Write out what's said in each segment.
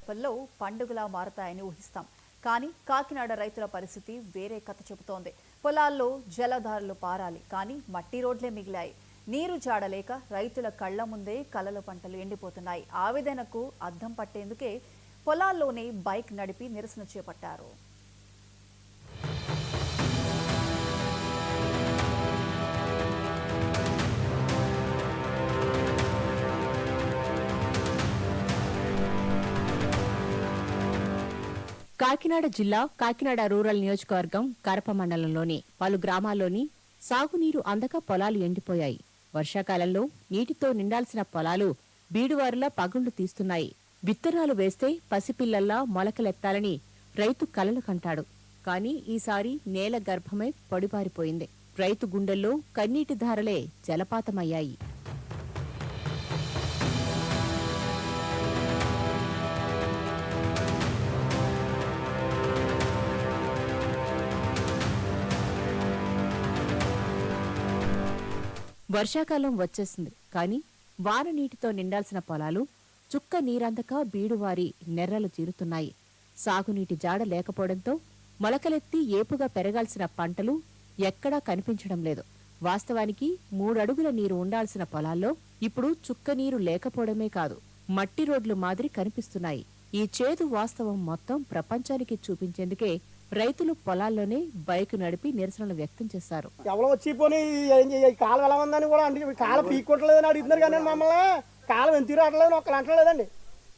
పల్లో పండుగలా మారతాయని ఊహిస్తాం. కానీ కాకినాడ రైతుల పరిస్థితి వేరే కథ చెబుతోంది. పొలాల్లో జలధారలు పారాలి, కానీ మట్టి రోడ్లే మిగిలాయి. నీరు జాడలేక రైతుల కళ్ల ముందే కలల పంటలు ఎండిపోతున్నాయి. ఆవేదనకు అద్దం పట్టేందుకే పొలాల్లోనే బైక్ నడిపి నిరసన చేపట్టారు. కాకినాడ జిల్లా కాకినాడ రూరల్ నియోజకవర్గం కరప మండలంలోని పలు గ్రామాల్లోని సాగునీరు అందక పొలాలు ఎండిపోయాయి. వర్షాకాలంలో నీటితో నిండాల్సిన పొలాలు బీడువారులా పగుళ్లు తీస్తున్నాయి. విత్తనాలు వేస్తే పసిపిల్లల్లా మొలకలెత్తాలని రైతు కలలు కంటాడు. కానీ ఈసారి నేల గర్భమై పొడిబారిపోయింది. రైతు గుండెల్లో కన్నీటి ధారలే జలపాతమయ్యాయి. వర్షాకాలం వచ్చేసింది, కానీ వాన నీటితో నిండాల్సిన పొలాలు చుక్క నీరందక బీడువారి నెర్రలు చీరుతున్నాయి. సాగునీటి జాడ లేకపోవడంతో మొలకలెత్తి ఏపుగా పెరగాల్సిన పంటలు ఎక్కడా కనిపించడం లేదు. వాస్తవానికి 3 అడుగుల నీరు ఉండాల్సిన పొలాల్లో ఇప్పుడు చుక్క నీరు లేకపోవడమే కాదు, మట్టి రోడ్లు మాదిరి కనిపిస్తున్నాయి. ఈ చేదు వాస్తవం మొత్తం ప్రపంచానికి చూపించేందుకే రైతులు పొలాల్లోనే బైక్ నడిపి నిరసనలు వ్యక్తం చేశారు. ఎవరో వచ్చిపోయి కాలం ఎలా ఉందని కూడా అంటే కాలం పీక్కుంటలేదని అడుగుతున్నారు, కానీ మమ్మల్ని కాలం ఎంత రావట్లేదని ఒక్కరు అంటలేదండి.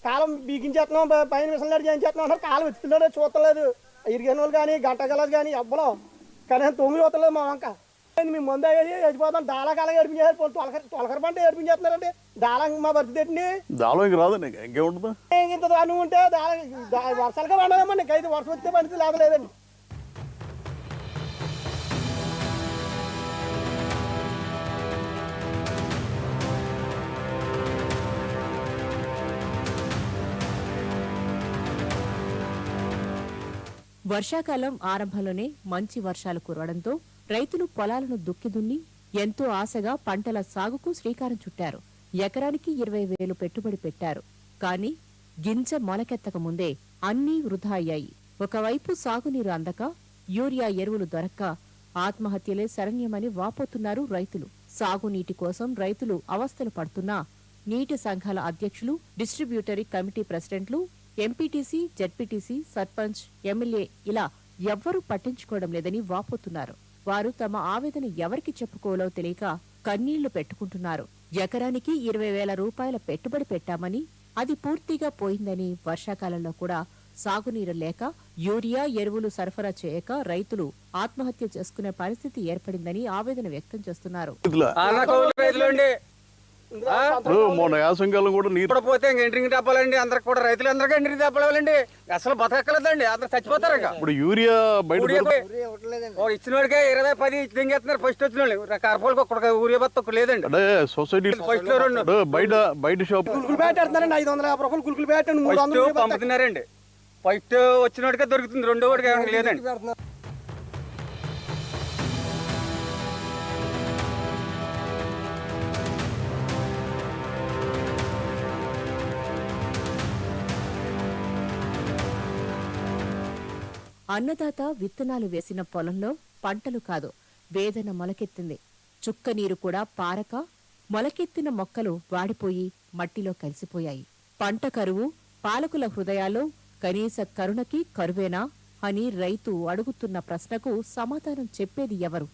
కాలం బీకించేస్తున్నాం, పైన మిషన్లు చేయించేస్తున్నాం అంటారు. కాలం ఎత్తుతున్నాడు, చూస్తలేదు. ఇరిగిన వాళ్ళు కానీ గంటగలదు కానీ ఎవ్వలో కానీ 9 చూస్తలేదు మా వంక. మేము ముందు అయ్యి చచ్చిపోతాం. దాళకాలం ఏడిపించారు, తొలకర పంట ఏడిపించేస్తున్నారండి. దాళం మా పరిస్థితి ఏంటి? ఇంత దాని ఉంటే వర్షాలుగా పండదేమో, నీకైతే వర్షం వస్తే పరిస్థితి లేదండి. వర్షాకాలం ఆరంభంలోనే మంచి వర్షాలు కురవడంతో రైతులు పొలాలను దుక్కిదున్ని ఎంతో ఆశగా పంటల సాగుకు శ్రీకారం చుట్టారు. ఎకరానికి 20,000 పెట్టుబడి పెట్టారు. కానీ గింజ మొలకెత్తక ముందే అన్నీ వృధా అయ్యాయి. ఒకవైపు సాగునీరు అందక, యూరియా ఎరువులు దొరక్క ఆత్మహత్యలే శరణ్యమని వాపోతున్నారు రైతులు. సాగునీటి కోసం రైతులు అవస్థలు పడుతున్నా నీటి సంఘాల అధ్యక్షులు, డిస్ట్రిబ్యూటరీ కమిటీ ప్రెసిడెంట్లు, ఎంపీటీసీ, జెడ్పీటీసీ, సర్పంచ్, ఎమ్మెల్యే ఇలా ఎవ్వరూ పట్టించుకోవడం లేదని వాపోతున్నారు. వారు తమ ఆవేదన ఎవరికి చెప్పుకోవాలో తెలియక కన్నీళ్లు పెట్టుకుంటున్నారు. ఎకరానికి 20,000 రూపాయల పెట్టుబడి పెట్టామని, అది పూర్తిగా పోయిందని, వర్షాకాలంలో కూడా సాగునీరు లేక యూరియా ఎరువులు సరఫరా చేయక రైతులు ఆత్మహత్య చేసుకునే పరిస్థితి ఏర్పడిందని ఆవేదన వ్యక్తం చేస్తున్నారు. పోతే ఎంట్రింగ్ తప్పాలండి, అందరికి కూడా రైతులందరికీ ఎంట్రింగ్ తప్పాలండి. అసలు బతకలేదండి, అందరు చచ్చిపోతారు. ఇప్పుడు యూరియా ఇచ్చిన వాడికే 20, 10 దింగేస్తున్నారు. ఫస్ట్ వచ్చిన వాళ్ళు కార్పోల్కి ఒక్క యూరియా బత్త లేదండి. సొసైటీ ఫస్ట్ లో 2 బయట షాప్ గుల్కులు పెట్టారండి. 550 రూపాయలు గుల్కులు పెట్టండి, 300 పంపుతున్నారండి. ఫస్ట్ వచ్చిన వాడికే దొరుకుతుంది, 2వ వాడికి లేదండి. అన్నదాత విత్తనాలు వేసిన పొలంలో పంటలు కాదు, వేదన మొలకెత్తింది. చుక్క నీరు కూడా పారక మొలకెత్తిన మొక్కలు వాడిపోయి మట్టిలో కలిసిపోయాయి. పంట కరువు పాలకుల హృదయాల్లో కనీస కరుణకి కరువేనా అని రైతు అడుగుతున్న ప్రశ్నకు సమాధానం చెప్పేది ఎవరు?